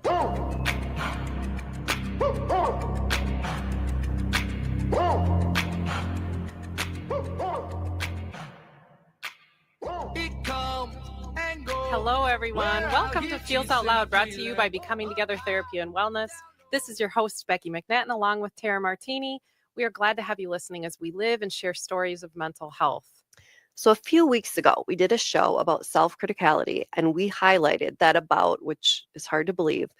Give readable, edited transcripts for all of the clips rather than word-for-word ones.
Hello, everyone. Welcome to Feels Out Loud, brought to you by Becoming Together Therapy and Wellness. This is your host, Becky McNattin, along with Martini. We are glad to have you listening as we live and share stories of mental health. So a few weeks ago, we did a show about self-criticality, and we highlighted that which is hard to believe,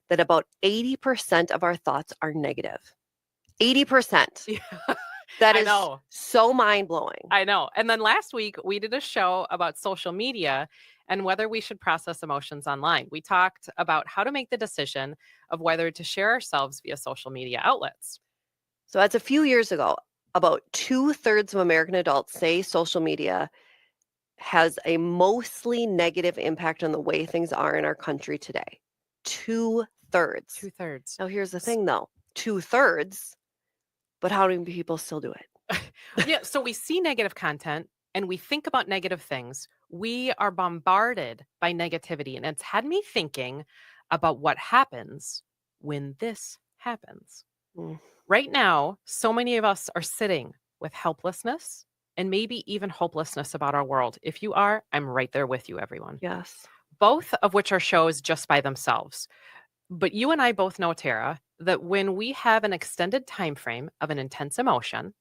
that about 80% of our thoughts are negative. 80%. Yeah. That is so mind-blowing. I know. And then last week, we did a show about social media and whether we should process emotions online. We talked about how to make the decision of whether to share ourselves via social media outlets. So as a few years ago, about 2/3 of American adults say social media has a mostly negative impact on the way things are in our country today. 2/3. 2/3. Now, here's the thing, though. 2/3, but how do people still do it? Yeah, so we see negative content and we think about negative things. We are bombarded by negativity, and it's had me thinking about what happens when this happens. Right now, so many of us are sitting with helplessness and maybe even hopelessness about our world. If you are, I'm right there with you, everyone. Yes. Both of which are shows just by themselves. But you and I both know, Tara, that when we have an extended time frame of an intense emotion,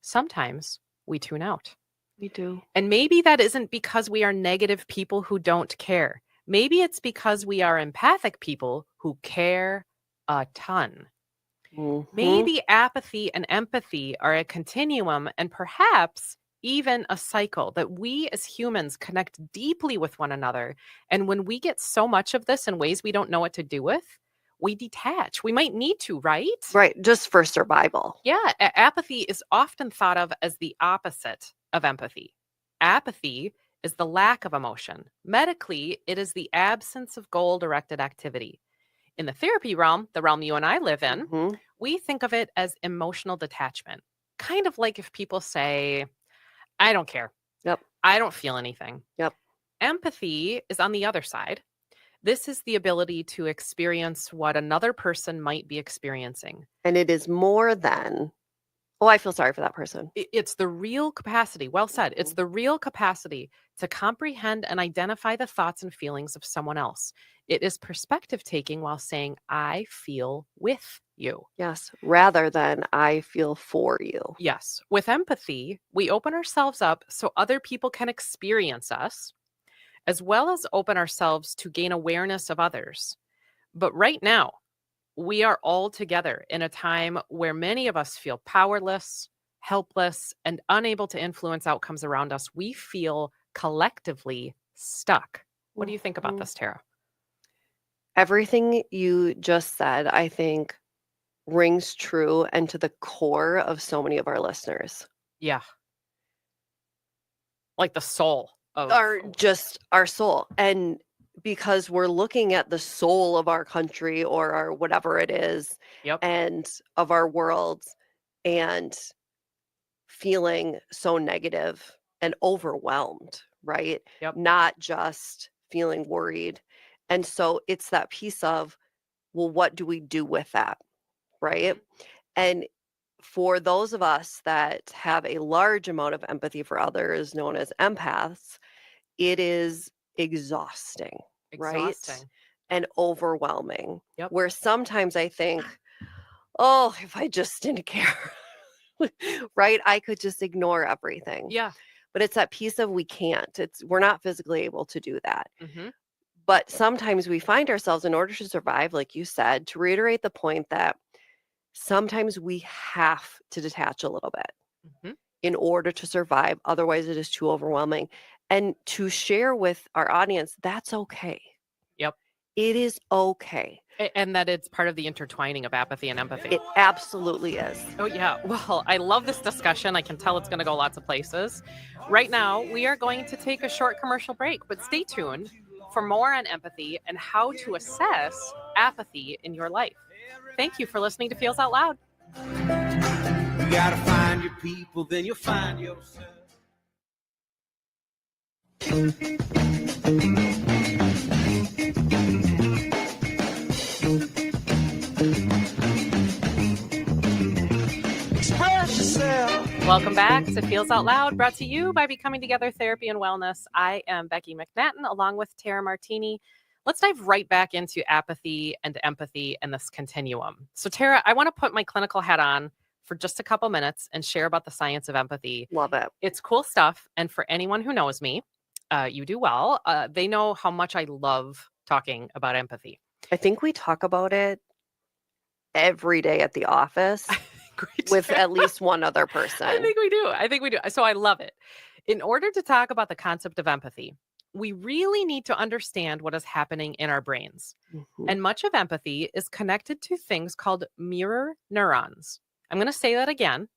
sometimes we tune out. We do. And maybe that isn't because we are negative people who don't care. Maybe it's because we are empathic people who care a ton. Maybe apathy and empathy are a continuum and perhaps even a cycle that we as humans connect deeply with one another. And when we get so much of this in ways we don't know what to do with, we detach. We might need to, right? Right. Just for survival. Yeah. Apathy is often thought of as the opposite of empathy. Apathy is the lack of emotion. Medically, it is the absence of goal-directed activity. In the therapy realm, the realm you and I live in, we think of it as emotional detachment. Kind of like if people say, I don't care. Yep. I don't feel anything. Yep. Empathy is on the other side. This is the ability to experience what another person might be experiencing. And it is more than, oh, I feel sorry for that person. It's the real capacity. Well said. It's the real capacity to comprehend and identify the thoughts and feelings of someone else. It is perspective taking while saying, I feel with you. Yes, rather than I feel for you. Yes. With empathy, we open ourselves up so other people can experience us, as well as open ourselves to gain awareness of others. But right now, we are all together in a time where many of us feel powerless, helpless, and unable to influence outcomes around us. We feel collectively stuck. What do you think about this, Tara? Everything you just said, I think, rings true and to the core of so many of our listeners. Yeah. Like the soul of our soul. And because we're looking at the soul of our country or our whatever it is, and of our world, and feeling so negative and overwhelmed, right? Not just feeling worried. And so it's that piece of, well, what do we do with that, right? And for those of us that have a large amount of empathy for others, known as empaths, it is exhausting. Right? And overwhelming. Where sometimes I think, oh, if I just didn't care, right? I could just ignore everything. Yeah. But it's that piece of we can't. We're not physically able to do that. But sometimes we find ourselves, in order to survive, like you said, to reiterate the point that sometimes we have to detach a little bit in order to survive. Otherwise, it is too overwhelming. And to share with our audience, that's okay. Yep. It is okay. And that it's part of the intertwining of apathy and empathy. It absolutely is. Oh, yeah. Well, I love this discussion. I can tell it's going to go lots of places. Right now, we are going to take a short commercial break, but stay tuned for more on empathy and how to assess apathy in your life. Thank you for listening to Feels Out Loud. You gotta find your people, then you'll find yourself. Welcome back to Feels Out Loud, brought to you by Becoming Together Therapy and Wellness. I am Becky McNattin, along with Tara Martini. Let's dive right back into apathy and empathy and this continuum. So, Tara, I want to put my clinical hat on for just a couple minutes and share about the science of empathy. Love it. It's cool stuff. And for anyone who knows me, you do well. They know how much I love talking about empathy. I think we talk about it every day at the office with at least one other person. I think we do. So I love it. In order to talk about the concept of empathy, we really need to understand what is happening in our brains. Mm-hmm. And much of empathy is connected to things called mirror neurons. I'm going to say that again.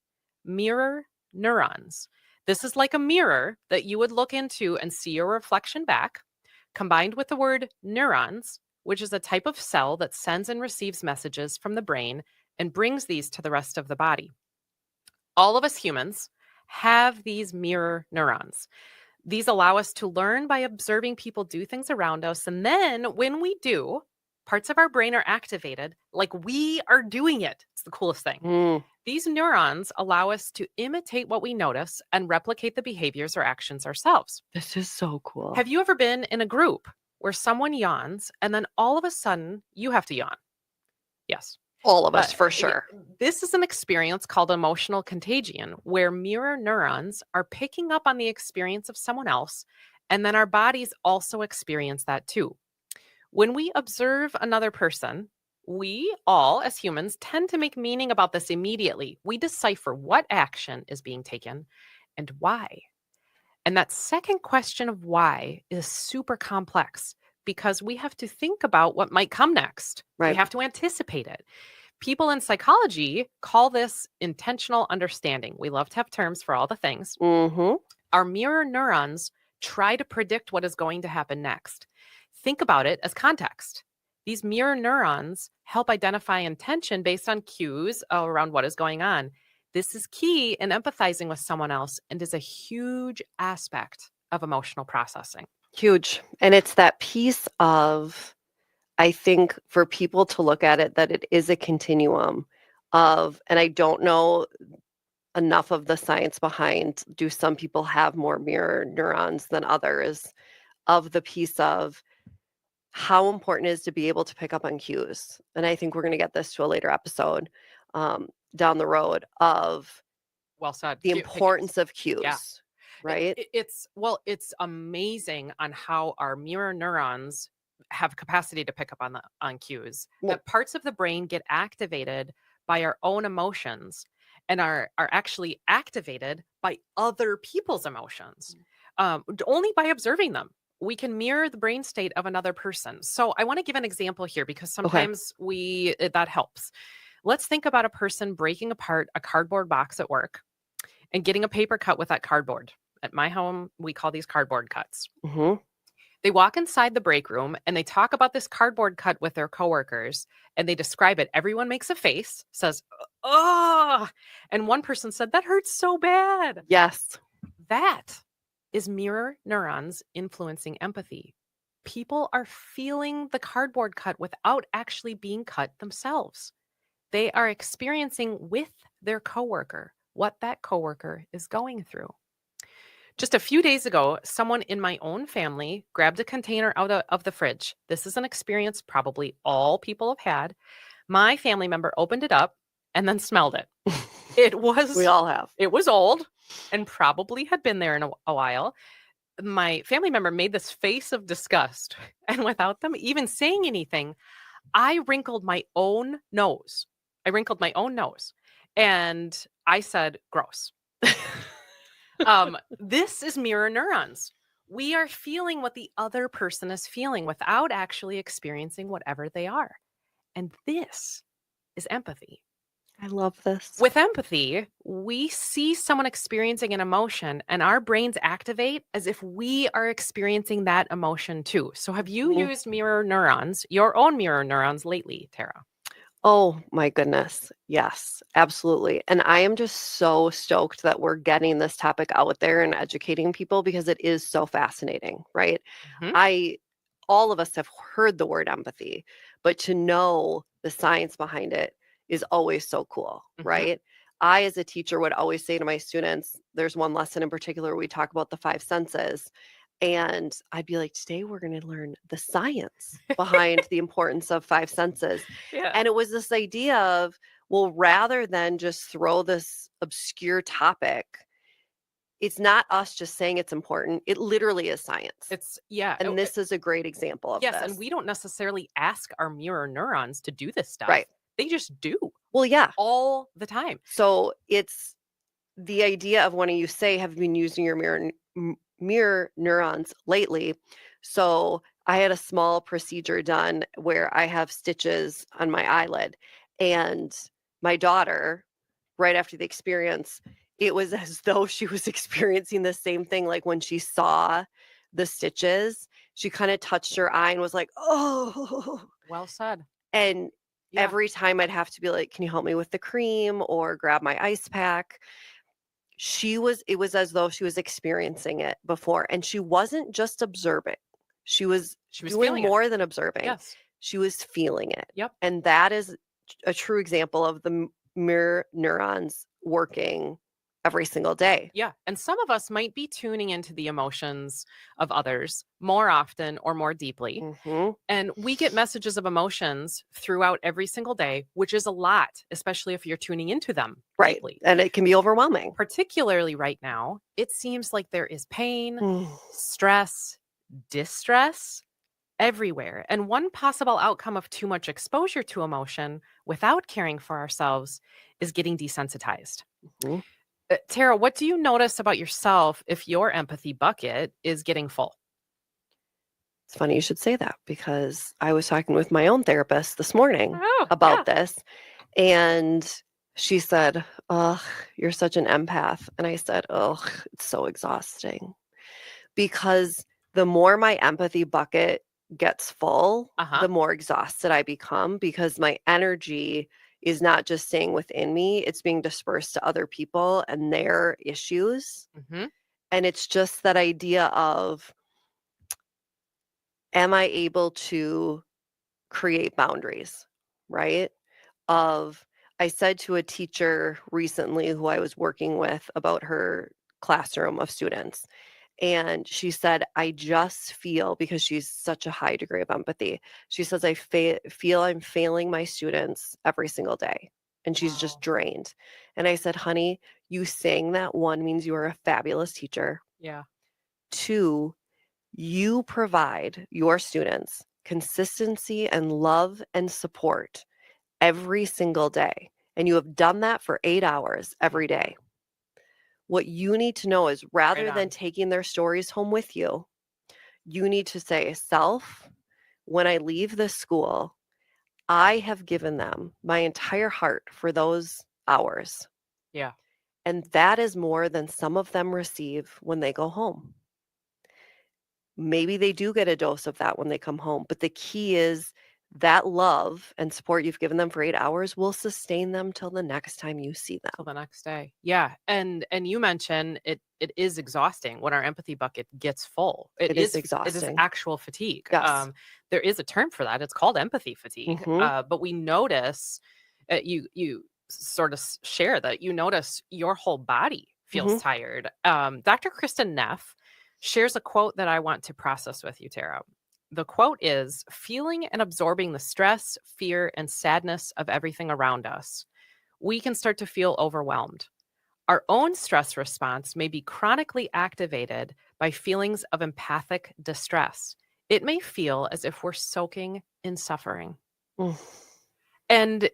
Mirror neurons. This is like a mirror that you would look into and see your reflection back, combined with the word neurons, which is a type of cell that sends and receives messages from the brain and brings these to the rest of the body. All of us humans have these mirror neurons. These allow us to learn by observing people do things around us. And then when we do, parts of our brain are activated like we are doing it. It's the coolest thing. These neurons allow us to imitate what we notice and replicate the behaviors or actions ourselves. This is so cool. Have you ever been in a group where someone yawns and then all of a sudden you have to yawn? Yes. All of us, for sure. This is an experience called emotional contagion, where mirror neurons are picking up on the experience of someone else, and then our bodies also experience that too. When we observe another person, we all, as humans, tend to make meaning about this immediately. We decipher what action is being taken and why. And that second question of why is super complex because we have to think about what might come next. Right. We have to anticipate it. People in psychology call this intentional understanding. We love to have terms for all the things. Mm-hmm. Our mirror neurons try to predict what is going to happen next. Think about it as context. These mirror neurons help identify intention based on cues around what is going on. This is key in empathizing with someone else and is a huge aspect of emotional processing. Huge. And it's that piece of, I think, for people to look at it, that it is a continuum of, and I don't know enough of the science behind, do some people have more mirror neurons than others, of the piece of how important it is to be able to pick up on cues. And I think we're going to get this to a later episode down the road of well said. The importance of cues. Yeah. Right? It's amazing on how our mirror neurons have capacity to pick up on cues. Yeah. That parts of the brain get activated by our own emotions and are actually activated by other people's emotions, only by observing them. We can mirror the brain state of another person. So I want to give an example here because sometimes that helps. Let's think about a person breaking apart a cardboard box at work and getting a paper cut with that cardboard. At my home, we call these cardboard cuts. Mm-hmm. They walk inside the break room and they talk about this cardboard cut with their coworkers and they describe it. Everyone makes a face, says, "Oh," and one person said, "That hurts so bad." Yes. That is mirror neurons influencing empathy. People are feeling the cardboard cut without actually being cut themselves. They are experiencing with their coworker what that coworker is going through. Just a few days ago, someone in my own family grabbed a container out of the fridge. This is an experience probably all people have had. My family member opened it up and then smelled it. We all have. It was old and probably had been there in a while. My family member made this face of disgust. And without them even saying anything, I wrinkled my own nose. And I said, "Gross." This is mirror neurons. We are feeling what the other person is feeling without actually experiencing whatever they are. And this is empathy. I love this. With empathy, we see someone experiencing an emotion and our brains activate as if we are experiencing that emotion too. So have you used mirror neurons, your own mirror neurons lately, Tara? Oh my goodness. Yes, absolutely. And I am just so stoked that we're getting this topic out there and educating people because it is so fascinating, right? Mm-hmm. All of us have heard the word empathy, but to know the science behind it is always so cool, mm-hmm. right? I, as a teacher, would always say to my students, there's one lesson in particular, we talk about the 5 senses. And I'd be like, today we're going to learn the science behind the importance of 5 senses. Yeah. And it was this idea of, well, rather than just throw this obscure topic, it's not us just saying it's important. It literally is science. And this is a great example of yes, this. and we don't necessarily ask our mirror neurons to do this stuff. Right. They just do. Well, yeah. All the time. So it's the idea of when you say, have you been using your mirror neurons lately? So I had a small procedure done where I have stitches on my eyelid, and my daughter, right after the experience, it was as though she was experiencing the same thing. Like when she saw the stitches, she kind of touched her eye and was like, oh. Well said. And every time I'd have to be like, can you help me with the cream or grab my ice pack? It was as though she was experiencing it before. And she wasn't just observing. She was doing more than observing. Yes. She was feeling it. Yep. And that is a true example of the mirror neurons working every single day. Yeah. And some of us might be tuning into the emotions of others more often or more deeply. Mm-hmm. And we get messages of emotions throughout every single day, which is a lot, especially if you're tuning into them. Right. Deeply. And it can be overwhelming. Particularly right now, it seems like there is pain, stress, distress everywhere. And one possible outcome of too much exposure to emotion without caring for ourselves is getting desensitized. Mm-hmm. Tara, what do you notice about yourself if your empathy bucket is getting full? It's funny you should say that, because I was talking with my own therapist this morning about this, and she said, "Ugh, you're such an empath." And I said, "Ugh, it's so exhausting." Because the more my empathy bucket gets full, the more exhausted I become, because my energy is not just staying within me, it's being dispersed to other people and their issues. Mm-hmm. And it's just that idea of, am I able to create boundaries, right? I said to a teacher recently who I was working with about her classroom of students, and she said, I just feel, because she's such a high degree of empathy, she says, I feel I'm failing my students every single day. And she's just drained. And I said, honey, you saying that, 1, means you are a fabulous teacher. Yeah. 2, you provide your students consistency and love and support every single day. And you have done that for 8 hours every day. What you need to know is, rather than taking their stories home with you, you need to say, self, when I leave this school, I have given them my entire heart for those hours. Yeah. And that is more than some of them receive when they go home. Maybe they do get a dose of that when they come home, but the key is that love and support you've given them for 8 hours will sustain them till the next time you see them. Till the next day. Yeah. And you mentioned it is exhausting when our empathy bucket gets full. It is exhausting. It is actual fatigue. Yes. There is a term for that. It's called empathy fatigue. Mm-hmm. But we notice, you sort of share that you notice your whole body feels tired. Dr. Kristen Neff shares a quote that I want to process with you, Tara. The quote is, feeling and absorbing the stress, fear, and sadness of everything around us, we can start to feel overwhelmed. Our own stress response may be chronically activated by feelings of empathic distress. It may feel as if we're soaking in suffering. And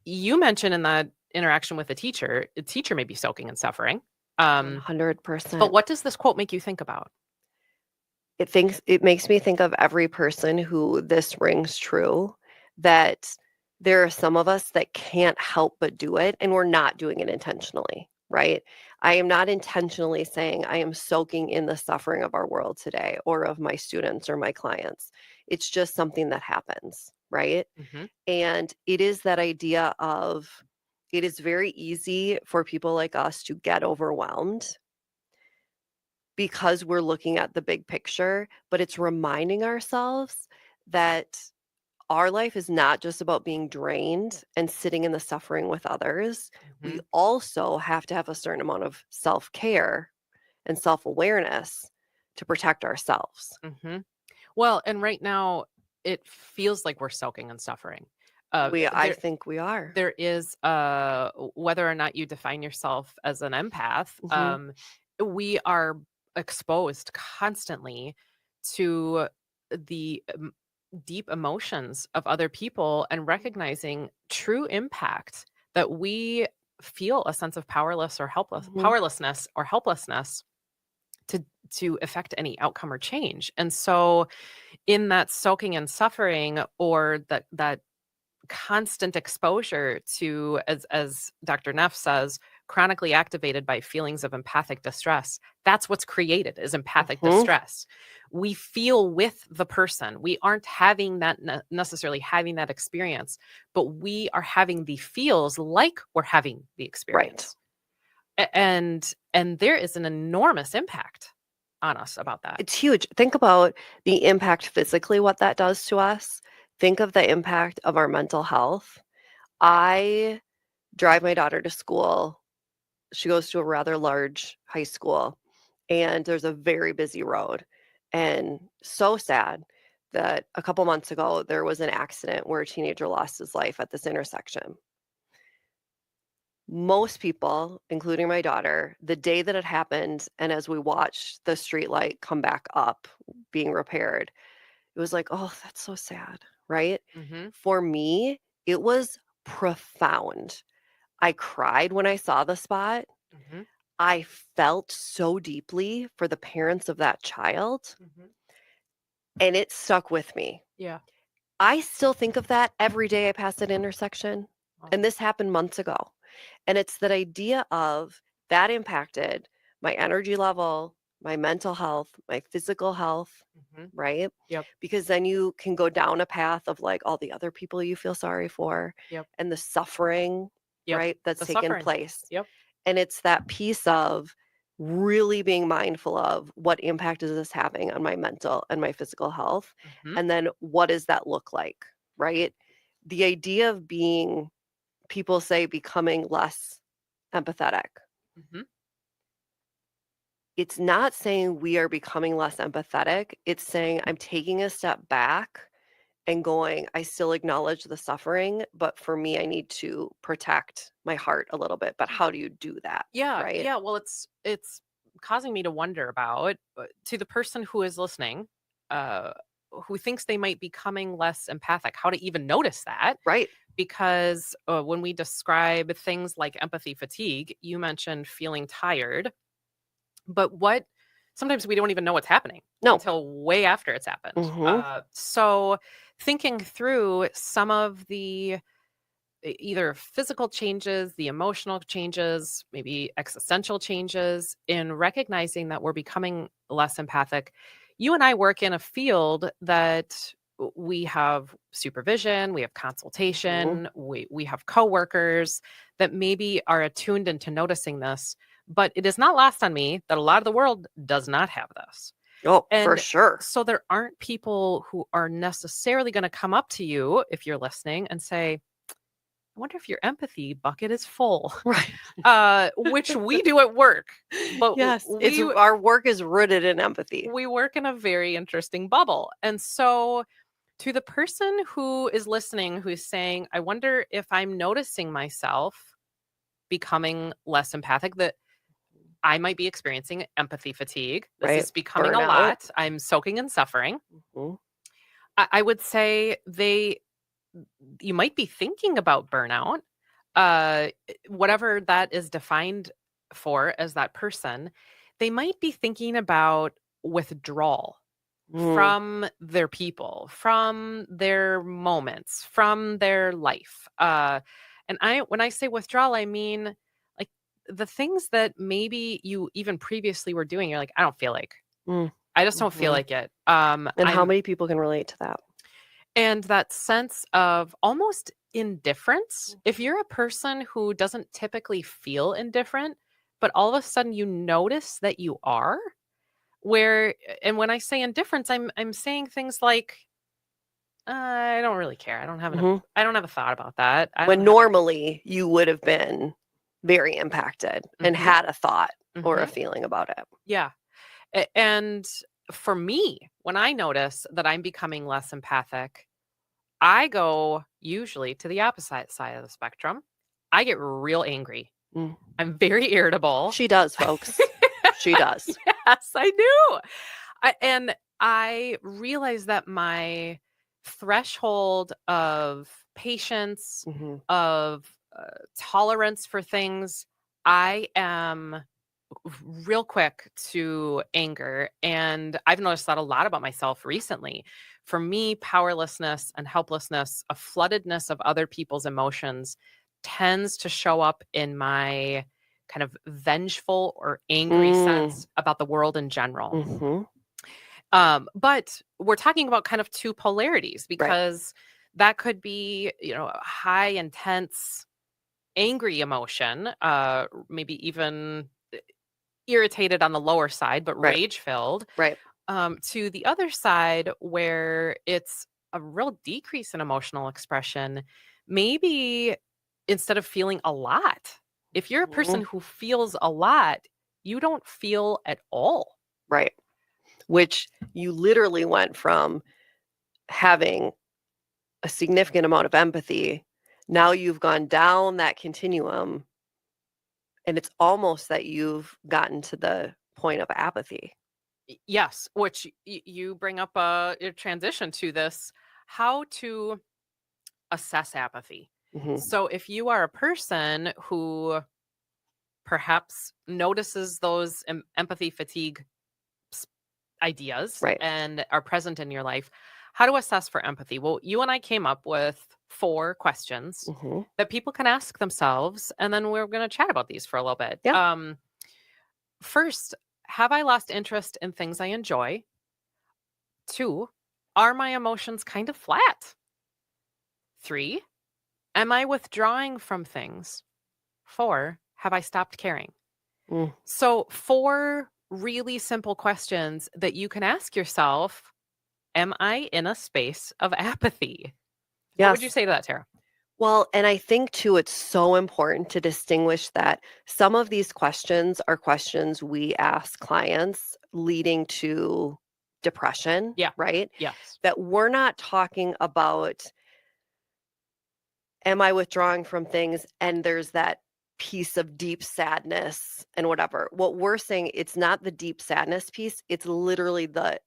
you mentioned in that interaction with a teacher may be soaking in suffering. 100%. But what does this quote make you think about? It makes me think of every person who this rings true, that there are some of us that can't help but do it, and we're not doing it intentionally, right? I am not intentionally saying I am soaking in the suffering of our world today, or of my students or my clients. It's just something that happens, right? Mm-hmm. And it is that idea of, it is very easy for people like us to get overwhelmed because we're looking at the big picture, but it's reminding ourselves that our life is not just about being drained and sitting in the suffering with others. We Mhm. also have to have a certain amount of self-care and self-awareness to protect ourselves. Mhm. Well, and right now it feels like we're soaking in suffering. I think we are. There is whether or not you define yourself as an empath, Mhm. we are exposed constantly to the deep emotions of other people and recognizing true impact that we feel a sense of Mhm. powerlessness or helplessness to affect any outcome or change. And so in that soaking and suffering, or that constant exposure to, as Dr. Neff says, chronically activated by feelings of empathic distress, that's what's created, is empathic Mhm. distress. We feel with the person. We aren't having that necessarily having that experience, but we are having the feels like we're having the experience. And there is an enormous impact on us about that. It's huge. Think about the impact physically, what that does to us. Think of the impact of our mental health. I drive my daughter to school. She goes to a rather large high school, and there's a very busy road. And so sad that a couple months ago, there was an accident where a teenager lost his life at this intersection. Most people, including my daughter, the day that it happened, and as we watched the street light come back up being repaired, it was like, oh, that's so sad, right? Mhm. For me, it was profound. I cried when I saw the spot. Mhm. I felt so deeply for the parents of that child, Mhm. and it stuck with me. Yeah. I still think of that every day I pass that intersection, Wow. and this happened months ago. And it's that idea of that impacted my energy level, my mental health, my physical health, Mhm. right? Yep. Because then you can go down a path of like all the other people you feel sorry for Yep. and the suffering, Yep. right? That's The taken suffering. place. Yep. And it's that piece of really being mindful of what impact is this having on my mental and my physical health. Mhm. And then what does that look like, right? The idea of being, people say, becoming less empathetic. Mhm. It's not saying we are becoming less empathetic. It's saying I'm taking a step back and going, I still acknowledge the suffering, but for me, I need to protect my heart a little bit. But how do you do that? Yeah. Right? Yeah. Well, it's causing me to wonder about, to the person who is listening, uh, who thinks they might be becoming less empathic, how to even notice that. Right. Because when we describe things like empathy fatigue, you mentioned feeling tired, but sometimes we don't even know what's happening No. until way after it's happened. Mhm. So thinking through some of the either physical changes, the emotional changes, maybe existential changes, in recognizing that we're becoming less empathic. You and I work in a field that we have supervision, we have Mhm. consultation, we have coworkers that maybe are attuned into noticing this, but it is not lost on me that a lot of the world does not have this. Oh, for And sure. so there aren't people who are necessarily going to come up to you if you're listening and say, I wonder if your empathy bucket is full, Right. which we do at work. But Yes. It's our work is rooted in empathy. we work in a very interesting bubble. And so to the person who is listening, who's saying, I wonder if I'm noticing myself becoming less empathic, that I might be experiencing empathy fatigue. This Right. is becoming a Burnout. lot. I'm soaking in suffering. Mhm. I would say you might be thinking about burnout, whatever that is defined for as that person. They might be thinking about withdrawal Mm. from their people, from their moments, from their life. When I say withdrawal, I mean like the things that maybe you even previously were doing. You're like, I don't feel like. Mm. I just don't feel Mhm. like it. And how many people can relate to that? And that sense of almost indifference. If Mhm. you're a person who doesn't typically feel indifferent, but all of a sudden you notice that you are, and when I say indifference, I'm saying things like, I don't really care. I don't have a thought about that. When normally you would have been very impacted and had a thought or a feeling about it. Yeah. And for me, when I notice that I'm becoming less empathic, I go usually to the opposite side of the spectrum. I get real angry. I'm very irritable. She does, folks. She does. Yes, I do. And I realize that my threshold of patience, of tolerance for things, I am real quick to anger. And I've noticed that a lot about myself recently. For me, powerlessness and helplessness, a floodedness of other people's emotions tends to show up in my kind of vengeful or angry sense about the world in general. But we're talking about kind of two polarities, because that could be, a high, intense, angry emotion, maybe even irritated on the lower side, but rage-filled. To the other side, where it's a real decrease in emotional expression, maybe instead of feeling a lot. If you're a person who feels a lot, you don't feel at all. Right. Which you literally went from having a significant amount of empathy. Now you've gone down that continuum, and it's almost that you've gotten to the point of apathy. Yes, which you bring up a transition to this, how to assess apathy. So if you are a person who perhaps notices those empathy fatigue ideas and are present in your life, how to assess for empathy? Well, you and I came up with 4 questions that people can ask themselves, and then we're going to chat about these for a little bit. First, have I lost interest in things I enjoy? 2, are my emotions kind of flat? 3, am I withdrawing from things? 4, have I stopped caring? So 4 really simple questions that you can ask yourself. Am I in a space of apathy? What would you say to that, Tara? Well, and I think too, it's so important to distinguish that some of these questions are questions we ask clients leading to depression, right? Yes. That we're not talking about, am I withdrawing from things? And there's that piece of deep sadness and whatever. What we're saying, it's not the deep sadness piece. It's literally the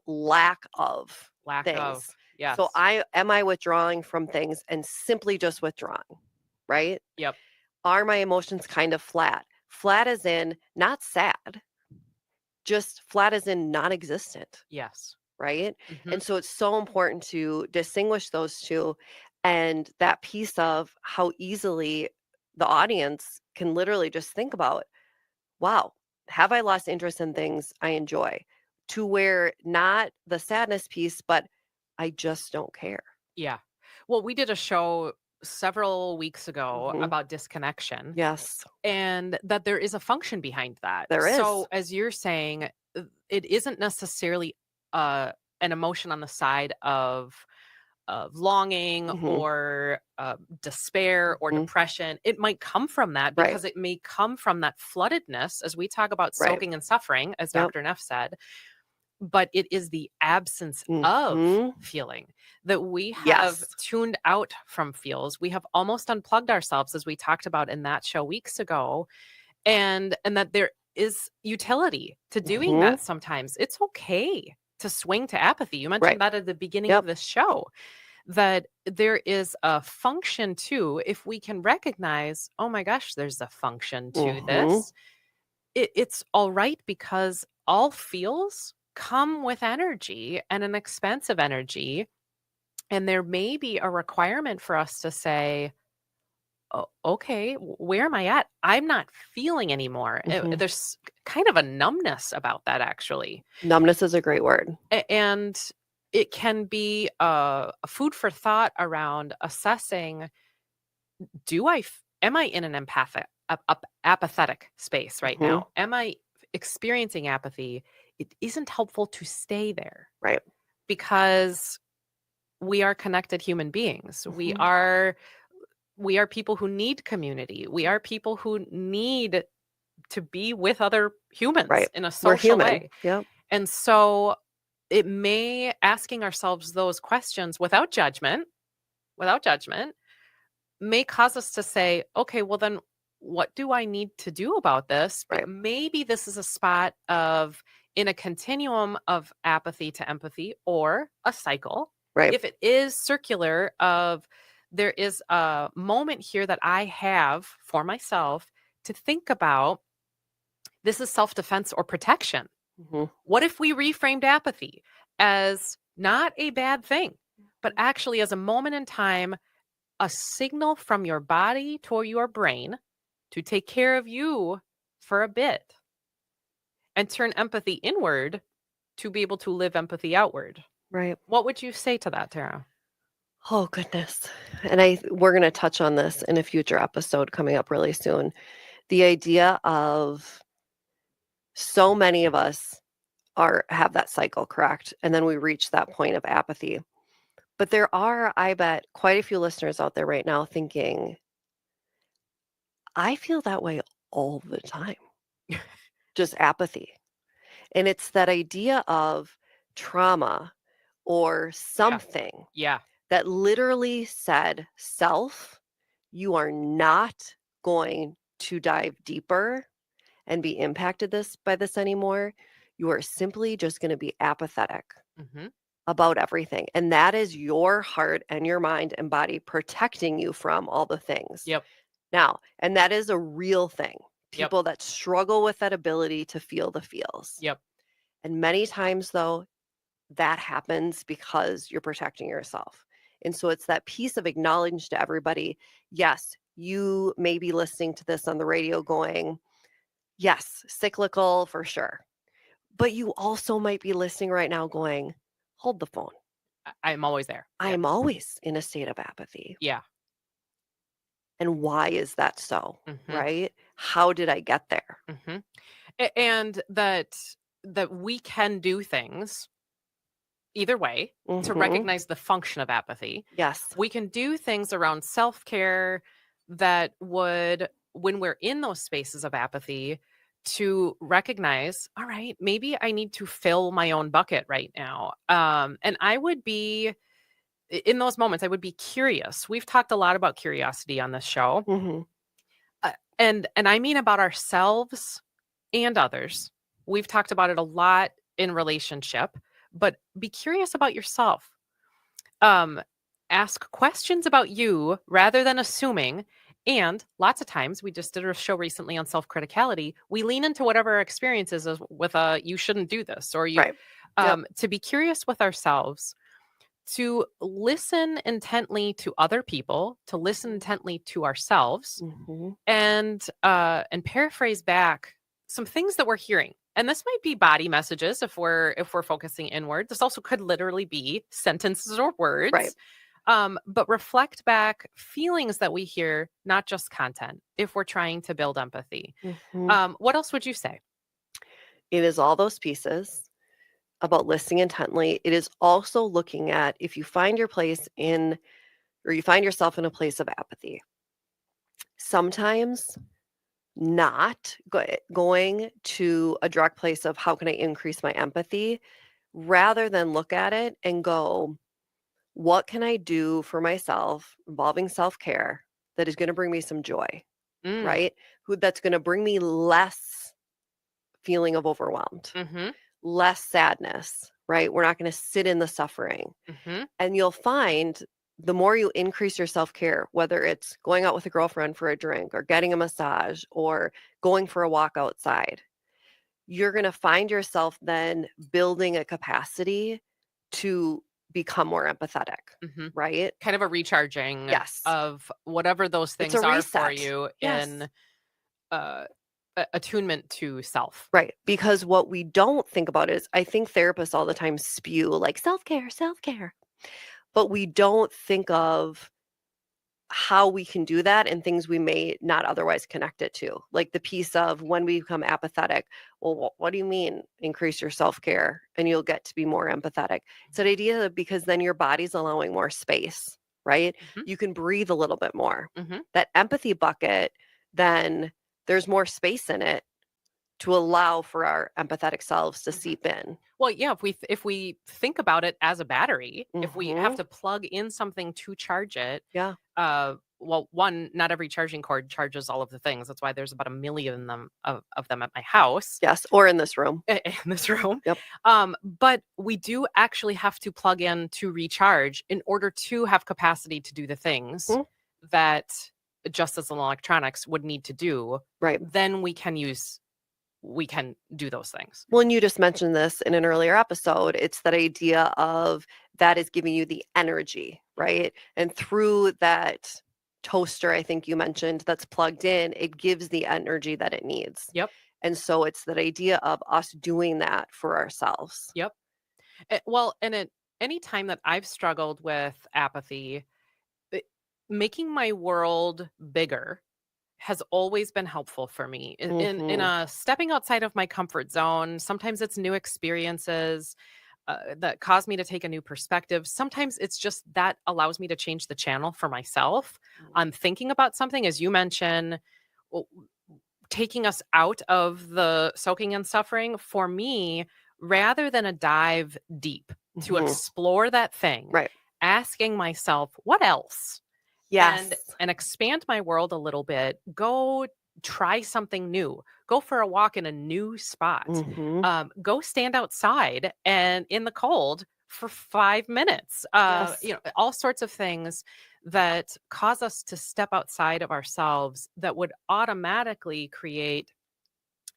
lack of things. Yes. So am I withdrawing from things and simply just withdrawing, right? Yep. Are my emotions kind of flat? Flat as in not sad, just flat as in non-existent. Yes. Right? And so it's so important to distinguish those two, and that piece of how easily the audience can literally just think about, wow, have I lost interest in things I enjoy? To where not the sadness piece, but I just don't care. Yeah. Well, we did a show several weeks ago about disconnection. Yes. And that there is a function behind that. There is. So as you're saying, it isn't necessarily an emotion on the side of longing or despair or depression. It might come from that, because it may come from that floodedness, as we talk about soaking and suffering, as Dr. Neff said. But it is the absence of feeling that we have tuned out from feels. We have almost unplugged ourselves, as we talked about in that show weeks ago, and that there is utility to doing that sometimes. It's okay to swing to apathy. You mentioned that at the beginning of this show, that there is a function to, if we can recognize, oh my gosh, there's a function to this. It's all right, because all feels come with energy, and an expensive energy. And there may be a requirement for us to say, oh, okay, where am I at? I'm not feeling anymore. There's kind of a numbness about that, actually. Numbness is a great word. And it can be a food for thought around assessing, am I in an apathetic space right now? Am I experiencing apathy? It isn't helpful to stay there. Right. Because we are connected human beings. We are people who need community. We are people who need to be with other humans in a social way. Yep. And so it may asking ourselves those questions without judgment may cause us to say, okay, well then what do I need to do about this? Right. Maybe this is a spot of in a continuum of apathy to empathy or a cycle. Right. If it is circular of there is a moment here that I have for myself to think about, this is self-defense or protection. What if we reframed apathy as not a bad thing, but actually as a moment in time, a signal from your body to your brain to take care of you for a bit and turn empathy inward to be able to live empathy outward? Right. What would you say to that, Tara? Oh, goodness. And we're going to touch on this in a future episode coming up really soon. The idea of so many of us have that cycle, correct? And then we reach that point of apathy. But there are, I bet, quite a few listeners out there right now thinking, I feel that way all the time. Just apathy. And it's that idea of trauma or something that literally said, self, you are not going to dive deeper and be impacted by this anymore. You are simply just going to be apathetic about everything. And that is your heart and your mind and body protecting you from all the things. Now, and that is a real thing. People that struggle with that ability to feel the feels. And many times, though, that happens because you're protecting yourself. And so it's that piece of acknowledging to everybody, yes, you may be listening to this on the radio going, yes, cyclical for sure. But you also might be listening right now going, hold the phone. I'm always there. I'm always in a state of apathy. Yeah. And why is that so? Right? How did I get there? And that we can do things either way to recognize the function of apathy. Yes. We can do things around self-care that would, when we're in those spaces of apathy, to recognize, all right, maybe I need to fill my own bucket right now. And I would be, in those moments, I would be curious. We've talked a lot about curiosity on this show. And I mean about ourselves and others. We've talked about it a lot in relationship, but be curious about yourself. Ask questions about you rather than assuming. And lots of times, we just did a show recently on self-criticality. We lean into whatever our experience is with you shouldn't do this, or you, to be curious with ourselves, to listen intently to other people, to listen intently to ourselves, and paraphrase back some things that we're hearing. And this might be body messages if we're focusing inward. This also could literally be sentences or words. But reflect back feelings that we hear, not just content, if we're trying to build empathy. What else would you say? It is all those pieces about listening intently. It is also looking at if you find you find yourself in a place of apathy. Sometimes not going to a direct place of how can I increase my empathy, rather than look at it and go, what can I do for myself involving self-care that is going to bring me some joy, right? That's going to bring me less feeling of overwhelmed, less sadness, right? We're not going to sit in the suffering. And you'll find the more you increase your self-care, whether it's going out with a girlfriend for a drink or getting a massage or going for a walk outside, you're going to find yourself then building a capacity to become more empathetic, right? Kind of a recharging of whatever those things are for you in attunement to self. Right. Because what we don't think about is, I think therapists all the time spew like self-care. But we don't think of how we can do that and things we may not otherwise connect it to. Like the piece of when we become apathetic, well, what do you mean increase your self-care and you'll get to be more empathetic? It's an idea because then your body's allowing more space, right? You can breathe a little bit more. That empathy bucket, then there's more space in it to allow for our empathetic selves to seep in. Well, yeah, if we think about it as a battery, if we have to plug in something to charge it, yeah. Well, one, not every charging cord charges all of the things. That's why there's about 1 million of them at my house. Yes, or in this room. In this room. Yep. But we do actually have to plug in to recharge in order to have capacity to do the things that just as electronics would need to do. Right. Then we can do those things. Well, and you just mentioned this in an earlier episode. It's that idea of that is giving you the energy, right? And through that toaster, I think you mentioned, that's plugged in, it gives the energy that it needs. Yep. And so it's that idea of us doing that for ourselves. Yep. Well, and at any time that I've struggled with apathy, making my world bigger has always been helpful for me in a stepping outside of my comfort zone. Sometimes it's new experiences that cause me to take a new perspective. Sometimes it's just that allows me to change the channel for myself. I'm thinking about something, as you mentioned, taking us out of the soaking and suffering for me, rather than a dive deep to explore that thing, right? Asking myself, what else? Yes. And expand my world a little bit. Go try something new. Go for a walk in a new spot. Go stand outside and in the cold for 5 minutes. All sorts of things that cause us to step outside of ourselves that would automatically create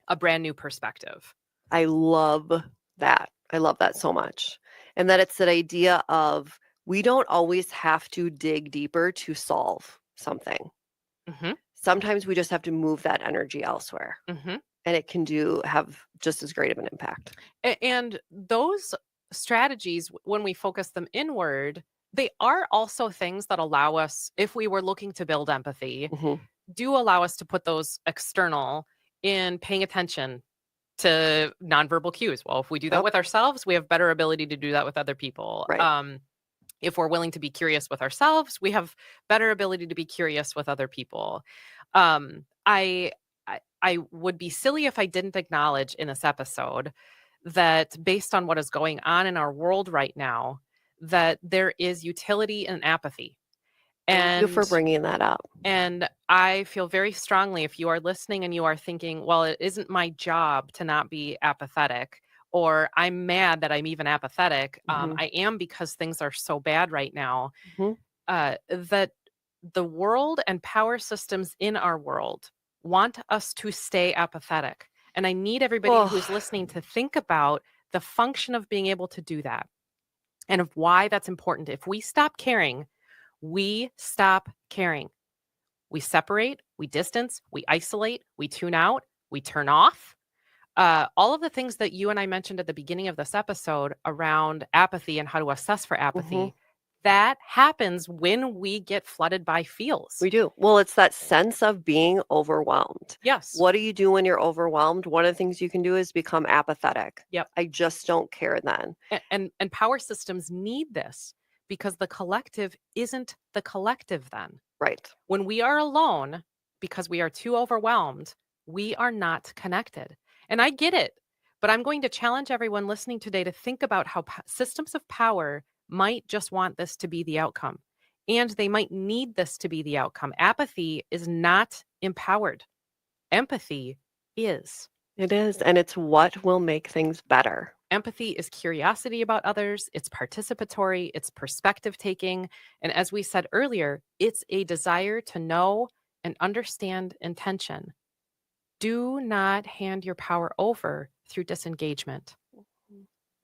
a brand new perspective. I love that. I love that so much. And that it's that idea of we don't always have to dig deeper to solve something. Sometimes we just have to move that energy elsewhere. And it can have just as great of an impact. And those strategies, when we focus them inward, they are also things that allow us, if we were looking to build empathy, do allow us to put those external in paying attention to nonverbal cues. Well, if we do that with ourselves, we have better ability to do that with other people. Right. If we're willing to be curious with ourselves, we have better ability to be curious with other people. I would be silly if I didn't acknowledge in this episode that based on what is going on in our world right now, that there is utility in apathy. Thank you for bringing that up. And I feel very strongly, if you are listening and you are thinking, well, it isn't my job to not be apathetic, or I'm mad that I'm even apathetic. I am because things are so bad right now, that the world and power systems in our world want us to stay apathetic. And I need everybody who's listening to think about the function of being able to do that and of why that's important. If we stop caring, we stop caring. We separate, we distance, we isolate, we tune out, we turn off. All of the things that you and I mentioned at the beginning of this episode around apathy and how to assess for apathy, that happens when we get flooded by feels. We do. Well, it's that sense of being overwhelmed. Yes. What do you do when you're overwhelmed? One of the things you can do is become apathetic. Yep. I just don't care then. And power systems need this because the collective isn't the collective then. Right. When we are alone, because we are too overwhelmed, we are not connected. And I get it, but I'm going to challenge everyone listening today to think about how systems of power might just want this to be the outcome, and they might need this to be the outcome. Apathy is not empowered. Empathy is. It is, and it's what will make things better. Empathy is curiosity about others, it's participatory, it's perspective taking, and as we said earlier, it's a desire to know and understand intention. Do not hand your power over through disengagement.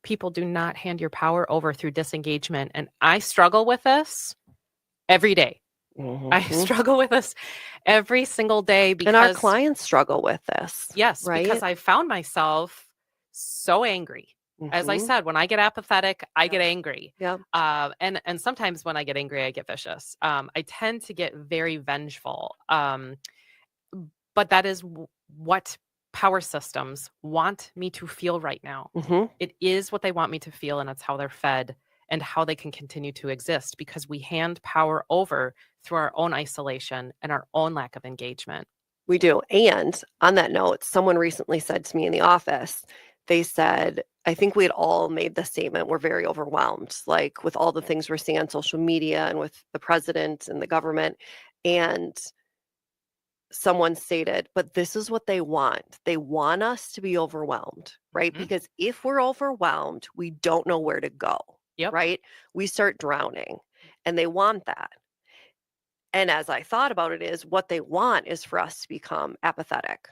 People do not hand your power over through disengagement. And I struggle with this every day. I struggle with this every single day because... And our clients struggle with this. Yes, right? Because I found myself so angry As I said, when I get apathetic, I get angry. Yeah. And sometimes when I get angry, I get vicious. I tend to get very vengeful. But that is what power systems want me to feel right now. It is what they want me to feel, and it's how they're fed and how they can continue to exist, because we hand power over through our own isolation and our own lack of engagement. We do. And on that note, someone recently said to me in the office, they said, I think we had all made the statement, we're very overwhelmed, like with all the things we're seeing on social media and with the president and the government. And someone stated, but this is what they want. They want us to be overwhelmed, right? Because if we're overwhelmed, we don't know where to go, right? We start drowning, and they want that. And as I thought about it, is what they want is for us to become apathetic,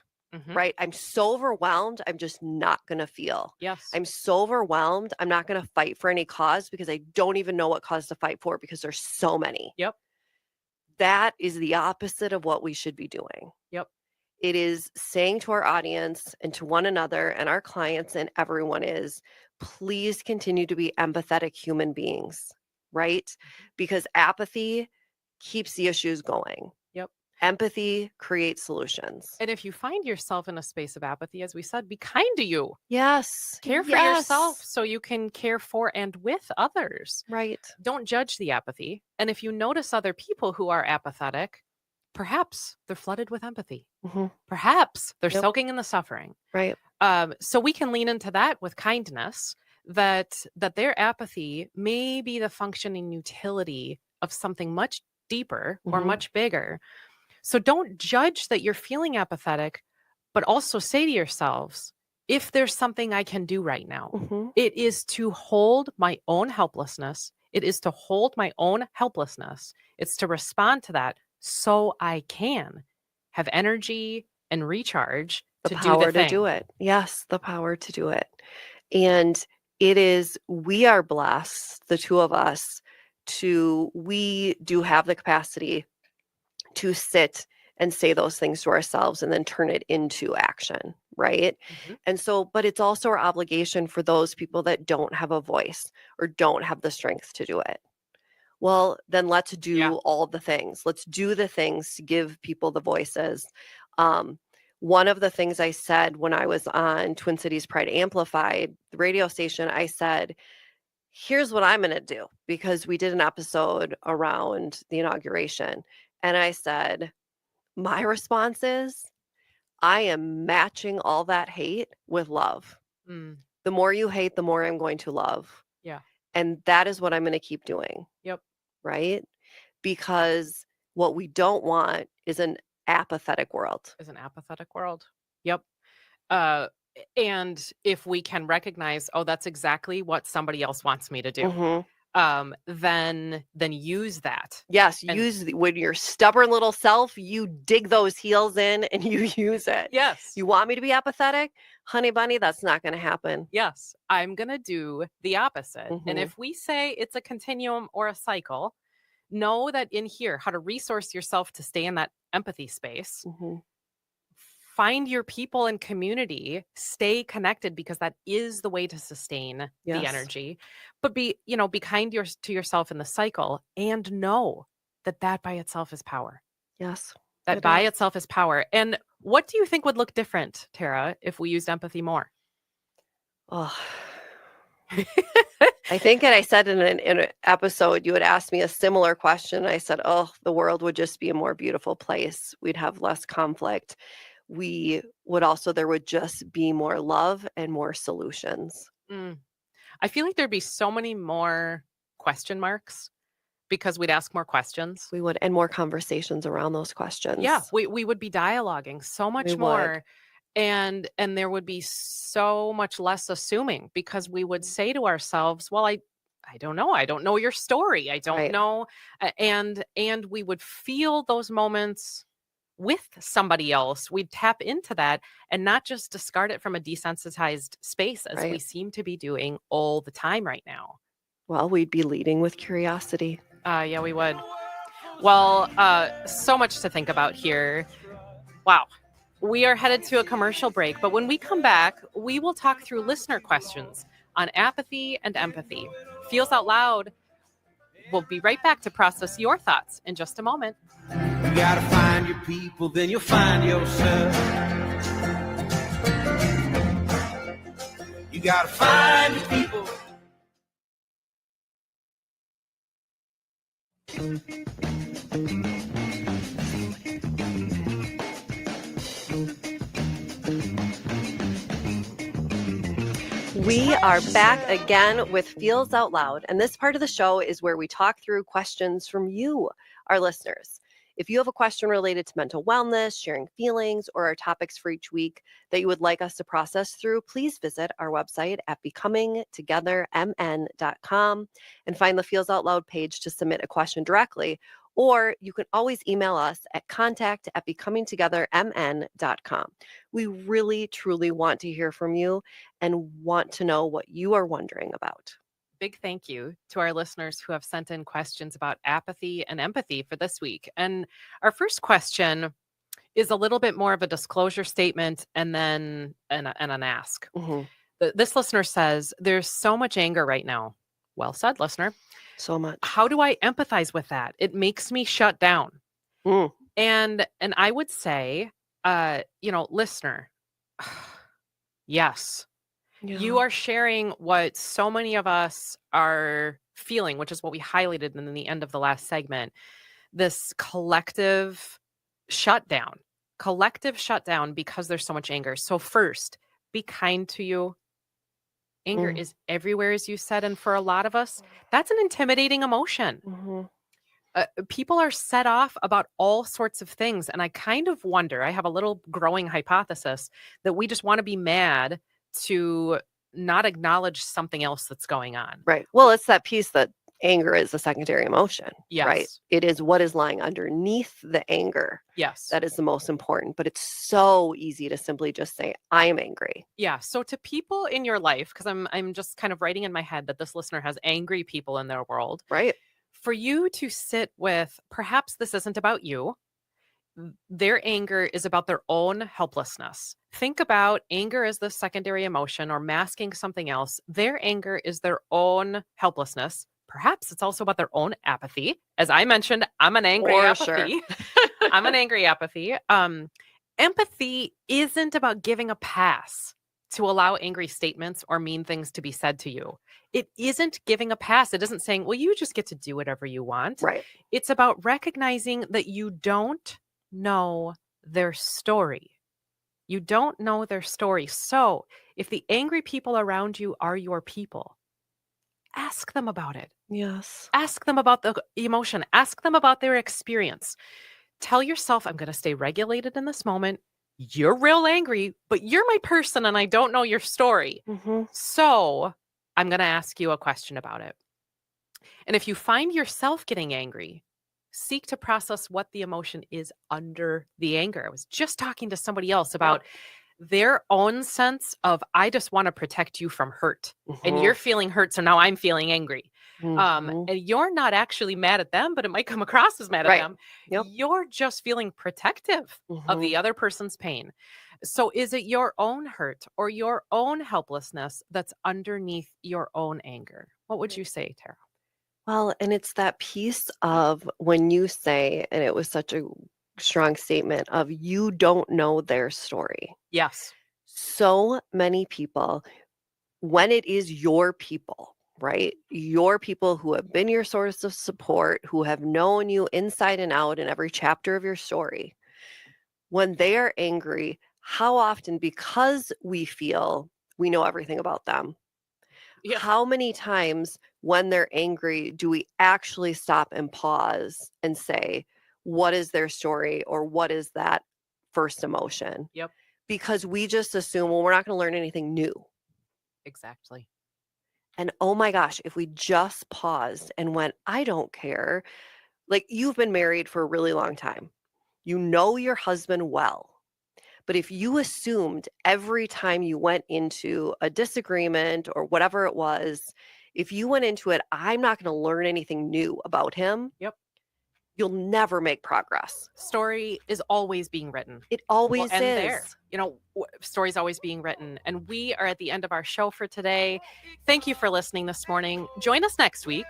right? I'm so overwhelmed, I'm just not going to feel. Yes. I'm so overwhelmed, I'm not going to fight for any cause because I don't even know what cause to fight for because there's so many. Yep. That is the opposite of what we should be doing. Yep. It is saying to our audience and to one another and our clients and everyone is, please continue to be empathetic human beings, right? Because apathy keeps the issues going. Yep. Empathy creates solutions. And if you find yourself in a space of apathy, as we said, be kind to you. Yes. Care for yourself so you can care for and with others. Right. Don't judge the apathy. And if you notice other people who are apathetic, perhaps they're flooded with empathy. Perhaps they're soaking in the suffering. Right. So we can lean into that with kindness, that their apathy may be the functioning utility of something much deeper or much bigger. So don't judge that you're feeling apathetic, but also say to yourselves, if there's something I can do right now, it is to hold my own helplessness. It is to hold my own helplessness. It's to respond to that so I can have energy and recharge the to power do the thing. to do it. Yes, the power to do it. And it is, we are blessed, the two of us, we do have the capacity to sit and say those things to ourselves and then turn it into action, right? And so, but it's also our obligation for those people that don't have a voice or don't have the strength to do it. Well, then let's do all the things. Let's do the things to give people the voices. One of the things I said when I was on Twin Cities Pride Amplified, the radio station, I said, here's what I'm going to do, because we did an episode around the inauguration. And I said, my response is, I am matching all that hate with love. The more you hate, the more I'm going to love. Yeah. And that is what I'm going to keep doing. Yep. Right? Because what we don't want is an apathetic world. Yep. And if we can recognize, oh, that's exactly what somebody else wants me to do, then use that. Yes, when your stubborn little self, you dig those heels in and you use it. Yes. You want me to be apathetic? Honey bunny, that's not going to happen. Yes, I'm going to do the opposite. And if we say it's a continuum or a cycle, know that in here, how to resource yourself to stay in that empathy space. Find your people and community, stay connected, because that is the way to sustain the energy. But be kind to yourself in the cycle, and know that by itself is power. Yes. That by itself is power. And what do you think would look different, Tara, if we used empathy more? Oh, I think, and I said in an episode, you had asked me a similar question. I said, oh, the world would just be a more beautiful place. We'd have less conflict. There would just be more love and more solutions. I feel like there'd be so many more question marks because we'd ask more questions. We would, and more conversations around those questions. Yeah, we would be dialoguing so much more. And there would be so much less assuming, because we would say to ourselves, well, I don't know. I don't know your story. I don't know. And we would feel those moments with somebody else. We'd tap into that and not just discard it from a desensitized space, as we seem to be doing all the time right now. Well, we'd be leading with curiosity. Yeah, we would. Well, so much to think about here. Wow. We are headed to a commercial break, but when we come back, we will talk through listener questions on apathy and empathy. Feels Out Loud. We'll be right back to process your thoughts in just a moment. You gotta find your people, then you'll find yourself. You gotta find your people. We are back again with Feels Out Loud, and this part of the show is where we talk through questions from you, our listeners. If you have a question related to mental wellness, sharing feelings, or our topics for each week that you would like us to process through, please visit our website at becomingtogethermn.com and find the Feels Out Loud page to submit a question directly. Or you can always email us at contact@becomingtogethermn.com. We really, truly want to hear from you and want to know what you are wondering about. Big thank you to our listeners who have sent in questions about apathy and empathy for this week. And our first question is a little bit more of a disclosure statement and then an ask. This listener says, there's so much anger right now. Well said, listener. So much. How do I empathize with that? It makes me shut down. And I would say, listener, yes. Yeah. You are sharing what so many of us are feeling, which is what we highlighted in the end of the last segment. This collective shutdown because there's so much anger. So first, be kind to you. Anger is everywhere, as you said. And for a lot of us, that's an intimidating emotion. People are set off about all sorts of things. And I kind of wonder, I have a little growing hypothesis that we just want to be mad to not acknowledge something else that's going on. Right. Well, it's that piece that anger is a secondary emotion. Yes. Right. It is what is lying underneath the anger. Yes. That is the most important. But it's so easy to simply just say, I am angry. Yeah. So to people in your life, because I'm just kind of writing in my head that this listener has angry people in their world. Right. For you to sit with, perhaps this isn't about you. Their anger is about their own helplessness. Think about anger as the secondary emotion or masking something else. Their anger is their own helplessness. Perhaps it's also about their own apathy. As I mentioned, I'm an angry apathy. Sure. I'm an angry apathy. Empathy isn't about giving a pass to allow angry statements or mean things to be said to you. It isn't giving a pass. It isn't saying, well, you just get to do whatever you want. Right. It's about recognizing that you don't know their story. You don't know their story. So if the angry people around you are your people, ask them about it. Yes. Ask them about the emotion. Ask them about their experience. Tell yourself, I'm going to stay regulated in this moment. You're real angry, but you're my person and I don't know your story. So I'm going to ask you a question about it. And if you find yourself getting angry, seek to process what the emotion is under the anger. I was just talking to somebody else about their own sense of, I just want to protect you from hurt. And you're feeling hurt, so now I'm feeling angry. And you're not actually mad at them, but it might come across as mad at them. Yep. You're just feeling protective of the other person's pain. So is it your own hurt or your own helplessness that's underneath your own anger? What would you say, Tara? Well, and it's that piece of when you say, and it was such a strong statement of you don't know their story. Yes. So many people, when it is your people, right? Your people who have been your source of support, who have known you inside and out in every chapter of your story, when they are angry, how often, because we feel we know everything about them, how many times when they're angry do we actually stop and pause and say, what is their story or what is that first emotion? Yep. Because we just assume, well, we're not going to learn anything new. Exactly. And oh my gosh, if we just paused and went, I don't care. Like, you've been married for a really long time. You know your husband well. But if you assumed every time you went into a disagreement or whatever it was, if you went into it, I'm not going to learn anything new about him. Yep. you'll never make progress. Story is always being written. It always We'll end is. there. You know, story's always being written. And we are at the end of our show for today. Thank you for listening this morning. Join us next week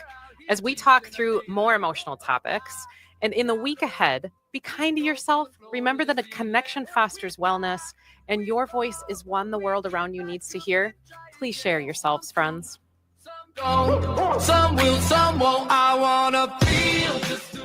as we talk through more emotional topics. And in the week ahead, be kind to yourself. Remember that a connection fosters wellness, and your voice is one the world around you needs to hear. Please share yourselves, friends. Some will, some won't. I wanna feel just